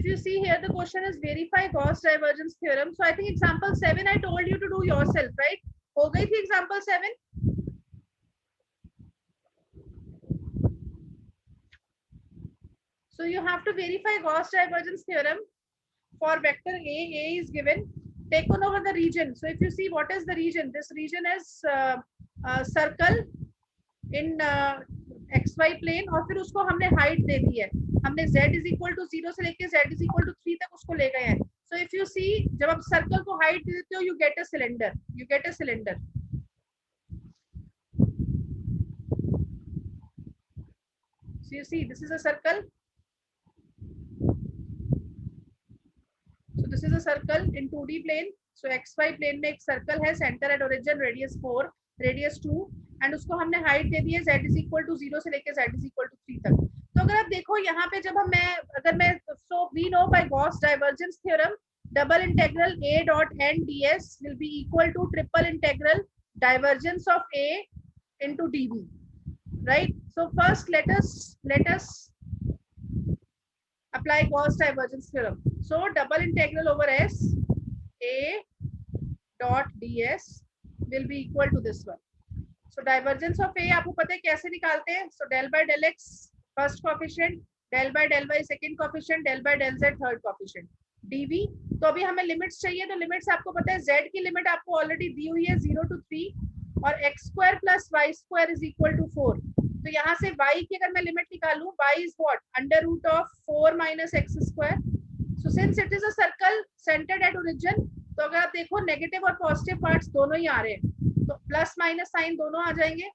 if you see here, the question is verify Gauss divergence theorem. So I think example 7 I told you to do yourself, right? हो गई थी example 7. So you have to verify Gauss divergence theorem for vector A. A is given. Take on over the region. So if you see what is the region, this region is circle in xy plane और फिर उसको हमने height दे दी है. हमने z is equal to 0 से लेके z is equal to 3 तक उसको ले गए हैं. So if you see, जब आप circle को height दे देते हो, you get a cylinder. You get a cylinder. So you see, this is a circle. So this is a circle in 2D plane. So xy plane में एक circle है, center at origin, radius 4, radius 2, and उसको हमने height दे दी है z is equal to 0 से लेके z is equal to 3 तक. तो अगर आप देखो यहाँ पे जब so we know by Gauss divergence theorem, double integral a dot n ds will be equal to triple integral divergence of a into dv, right? So first let us apply Gauss divergence theorem. So double integral over s a dot ds will be equal to this one. So divergence of a आपको पता है कैसे निकालते हैं? So del by del x first coefficient, del by del y second coefficient, del by del z third coefficient. dv, तो अभी हमें limits चाहिए. तो लिमिट्स आपको पता है, z की लिमिट आपको ऑलरेडी दी हुई है 0 to 3 और x square plus y square is equal to 4. तो यहाँ से y की अगर मैं लिमिट निकालूं, y is what? Under root of 4 minus x square. So since it is a circle centered at origin, तो अगर आप देखो नेगेटिव और पॉजिटिव पार्ट्स दोनों ही आ रहे हैं, तो प्लस माइनस साइन दोनों आ जाएंगे.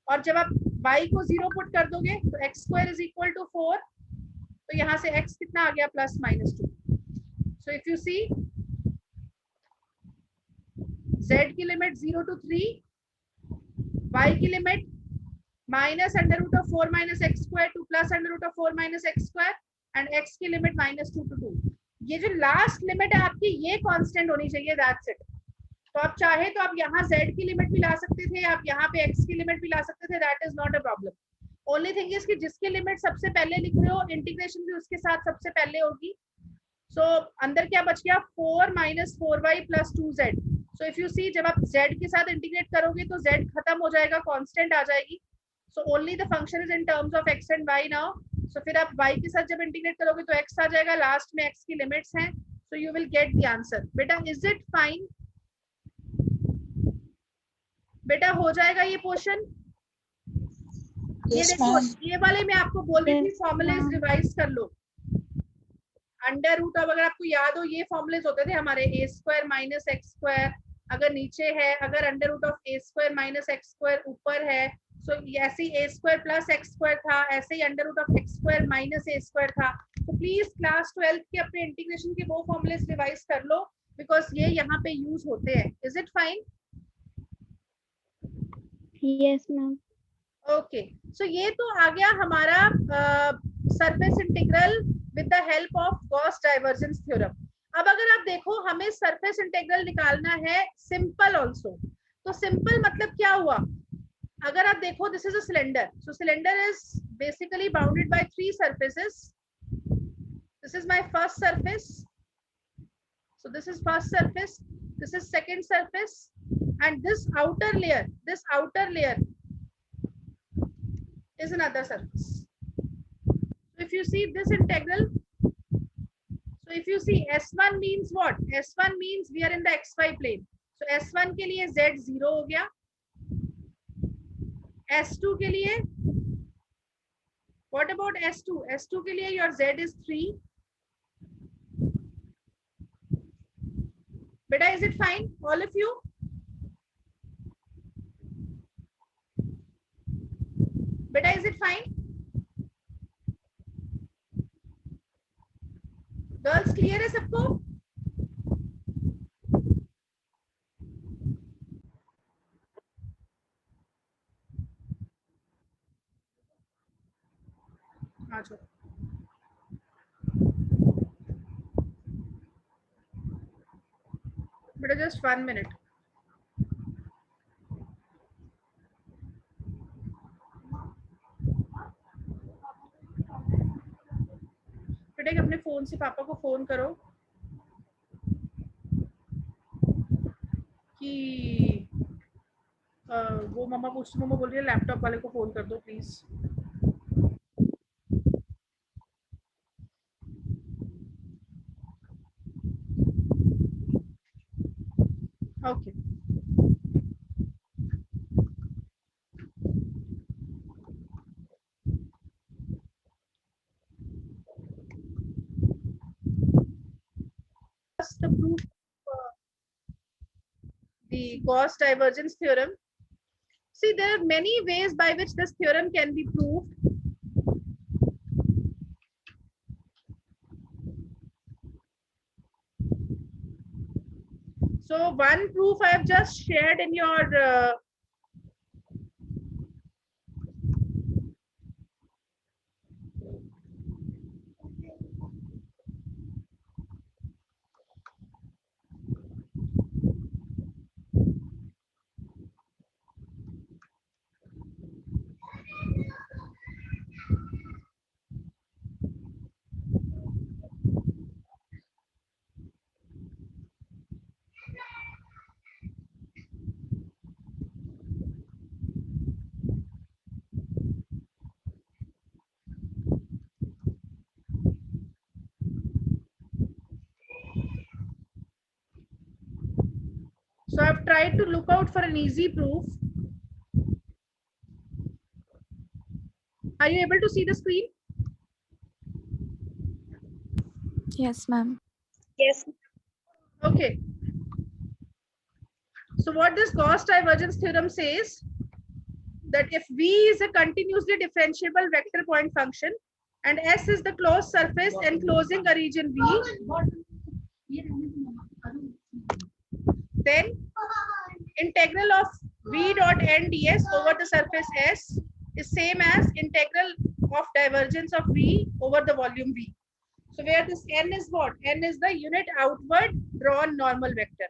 और जब आप y को 0 पुट कर दोगे तो x square is equal to 4. तो यहाँ से x कितना आ गया? Plus minus 2. So if you see, z की लिमिट 0 to 3, y की limit minus under root of 4 minus x square to plus under root of 4 minus x square, and x की limit minus 2 to 2. ये जो last limit है आपकी, ये constant होनी चाहिए. That's it. तो आप चाहे तो आप यहाँ z की लिमिट भी ला सकते थे, आप यहाँ पे x की लिमिट भी ला सकते थे. That is not a problem. Only thing is कि जिसकी लिमिट सबसे पहले लिख रहे हो, इंटीग्रेशन भी उसके साथ सबसे पहले होगी. सो अंदर क्या बच गया? 4 minus 4y plus 2z. So if you see, जब आप z के साथ इंटीग्रेट करोगे तो z खत्म हो जाएगा, कांस्टेंट आ जाएगी. So only the function is in terms of x and y now. So फिर आप y के साथ जब इंटीग्रेट करोगे तो x आ जाएगा, लास्ट में x की लिमिट्स हैं. So you will get the answer. बेटा इज इट फाइन? बेटा हो जाएगा ये पोर्शन? ये देखो, ये वाले मैं आपको बोल रही थी, फॉर्मूलेज रिवाइज कर लो. अंडर रूट ऑफ, अगर आपको याद हो, ये फॉर्मूलेज होते थे हमारे, A square minus X square अगर नीचे है, अगर under root of A square minus X square ऊपर है, सो ऐसे ही A square plus X square था, ऐसे ही under root of X square minus A square था. तो प्लीज क्लास 12 के अपने इंटीग्रेशन के वो फॉर्मूलेज रिवाइज कर लो, बिकॉज ये यहाँ पे यूज होते हैं. Is it fine? Yes ma'am. Okay, so ये तो आ गया हमारा surface integral with the help of Gauss divergence theorem. अब अगर आप देखो, हमें सरफेस इंटीग्रल निकालना है सिंपल आल्सो. तो सिंपल मतलब क्या हुआ? अगर आप देखो, this is a cylinder. So cylinder is basically bounded by 3 surfaces. This is my first surface. So this is first surface, this is second surface, and this outer layer is another surface. So if you see this integral, so if you see S1 means what? S1 means we are in the xy plane. So S1 के लिए z 0 हो गया. S2 के लिए, what about S2? S2 के लिए your z is 3. Beta, is it fine, all of you? Beta, is it fine? Girls, clear है सबको? अच्छा, बेटा just 1 minute. बेटा अपने फोन से पापा को फोन करो कि वो मम्मा बोल रही है लैपटॉप वाले को फोन कर दो please. Okay. The proof the Gauss divergence theorem. See, there are many ways by which this theorem can be proved. So one proof I have just shared in your so I've tried to look out for an easy proof. Are you able to see the screen? Yes, ma'am. Yes. Okay. So what this Gauss divergence theorem says, that if V is a continuously differentiable vector point function and S is the closed surface enclosing a region V, then integral of V dot n ds over the surface S is same as integral of divergence of V over the volume V. So where this n is what? N is the unit outward drawn normal vector.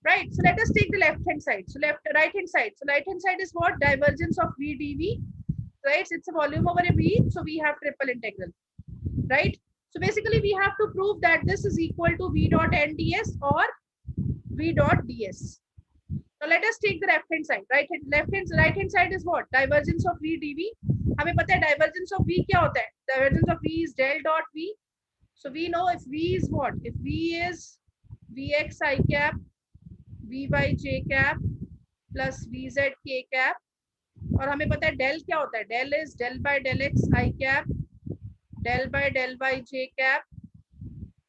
Right. So let us take the left hand side. So right hand side. So right hand side is what? Divergence of V dV. Right. So it's a volume over a V. So we have triple integral. Right. So basically we have to prove that this is equal to V dot n ds or V dot ds. Now let us take the left hand side. Right hand side is what? Divergence of V dV. हमें पता है divergence of V क्या होता है? Divergence of V is del dot V. So we know if V is what? If V is Vx I cap, Vy j cap plus Vz k cap, और हमें पता है del क्या होता है? Del is del by del x I cap, del by del y j cap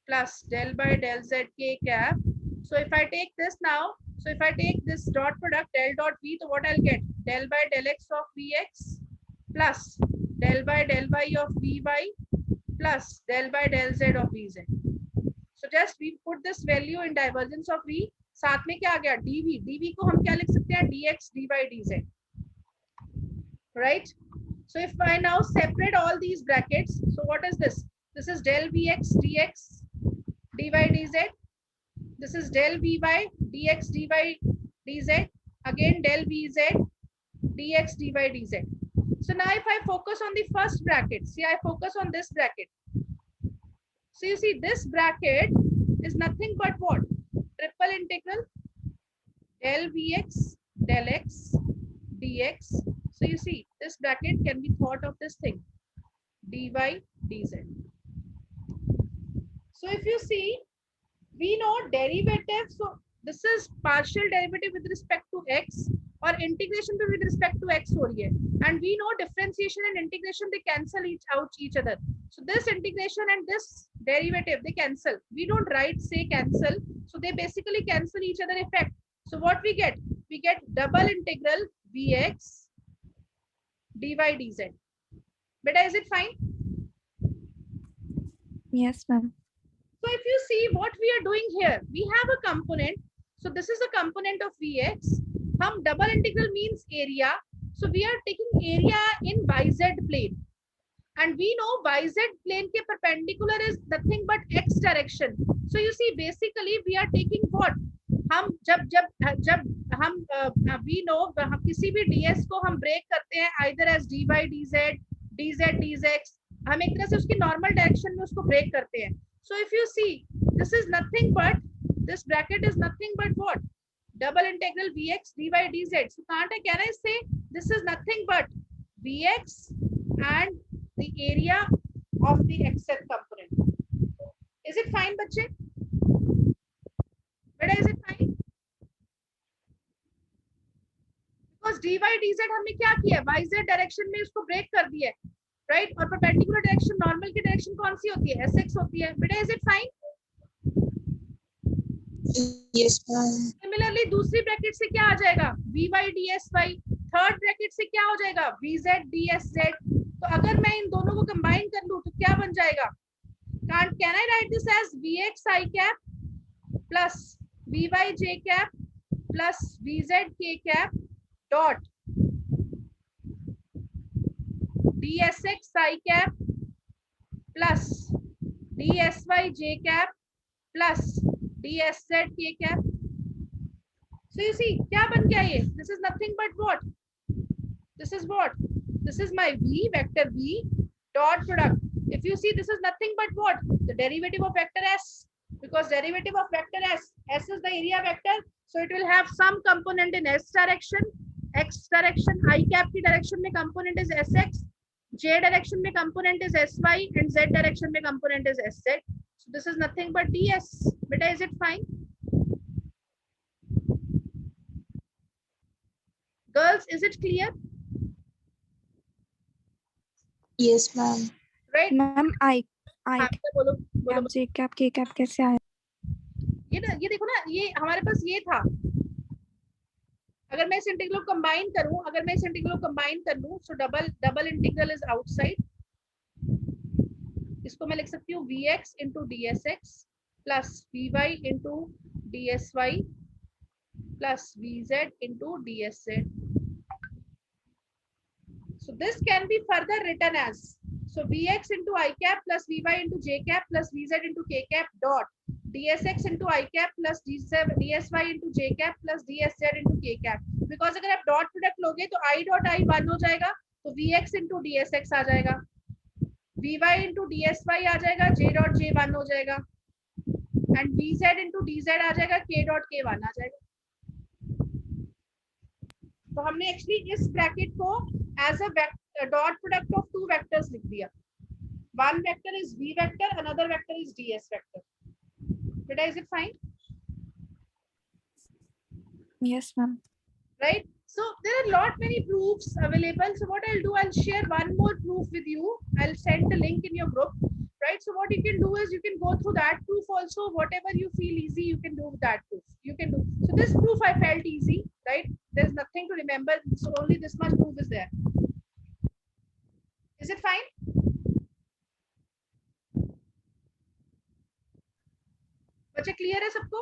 plus del by del z k cap. So if I take this now, so if I take this dot product del dot V, so what I'll get? Del by del x of Vx plus del by del y of Vy plus del by del z of Vz. So just we put this value in divergence of V. साथ में क्या आ गया? dv. dv को हम क्या लिख सकते हैं? dx, dy, dz. Right? So if I now separate all these brackets, so what is this? This is del vx dx dy dz. This is del vy dx dy dz. Again del vz dx dy dz. So now if I focus on the first bracket, see I focus on this bracket. So you see this bracket is nothing but what? Triple integral del vx del x dx. So you see this bracket can be thought of this thing dy dz. So if you see, we know derivative, so this is partial derivative with respect to x or integration with respect to x हो रही है, and we know differentiation and integration they cancel each other. So this integration and this derivative they cancel. We don't write say cancel, so they basically cancel each other effect. So what we get? We get double integral vx dy dz. Beta, is it fine? Yes, ma'am. So if you see what we are doing here, we have a component. So this is a component of Vx. Hum double integral means area. So we are taking area in YZ plane. And we know YZ plane ke perpendicular is nothing but X direction. So you see basically we are taking what? हम जब हम we know हम किसी भी ds को हम break करते हैं either as dy dz, dz dz, हम एक तरह से उसकी नॉर्मल डायरेक्शन में उसको ब्रेक करते हैं. सो if you see this is nothing but, this bracket is nothing but what? Double integral Vx dy dz. So can't I, can I say this is nothing but Vx and the area of the xth component? Is it fine बच्चे? बेटा is it fine? Because dy dz हमने क्या किया, yz direction में इसको break कर दिया है, राइट? और परपेंडिकुलर डायरेक्शन, नॉर्मल की डायरेक्शन कौन सी होती है? sx होती है. बेटा is it fine? Yes, ma'am. Similarly दूसरी ब्रैकेट से क्या आ जाएगा? vy dsy. थर्ड ब्रैकेट से क्या हो जाएगा? vz dsz. तो अगर मैं इन दोनों को कंबाइन कर लूं तो क्या बन जाएगा? Can I write this as vx i cap plus vy j cap plus vz k cap dot dsx i cap plus dsy j cap plus dsz k cap. So you see क्या बन गया ये? This is nothing but what? This is what? This is my v, vector v dot product. If you see this is nothing but what? The derivative of vector s, because derivative of vector s is the area vector, so it will have some component in s direction, x direction, I cap की direction में component is sx, j direction में component is sy, and z direction में component is sz. So this is nothing but ds. Beta, is it fine? Girls, is it clear? Yes, ma'am. Right? Ma'am I हाँ, बोलो बोलो. cap j cap k cap कैसे आया? ये देखो ना, ये हमारे पास ये था. अगर मैं इस इंटीग्रल को कंबाइन करूं, अगर मैं इस इंटीग्रल को कंबाइन कर लूं, सो डबल इंटीग्रल इज आउटसाइड. इसको मैं लिख सकती हूँ vx into dsx plus vy into dsy plus vz into dsz. So this can be further written as, so vx into I cap plus vy into j cap plus vz into k cap dot dsx into I cap plus dsy into j cap plus dsz into k cap. Because अगर आप dot product लोगे तो I dot I 1 हो जाएगा, तो vx into dsx आ जाएगा, vy into dsy आ जाएगा, j dot j 1 हो जाएगा, and vz into dz आ जाएगा, k dot k 1 आ जाएगा. तो हमने एक्चुअली इस ब्रैकेट को as a dot product of two vectors लिख दिया. One vector is v vector, another vector is ds vector. बेटा is it fine? Yes, ma'am. Right? So there are lot many proofs available. So what I'll do, I'll share one more proof with you. I'll send the link in your group. Right? So what you can do is you can go through that proof also. Whatever you feel easy, you can do that proof. You can do. So this proof I felt easy, right? There's nothing to remember. So only this much proof is there. Is it fine? बच्चे clear है सबको?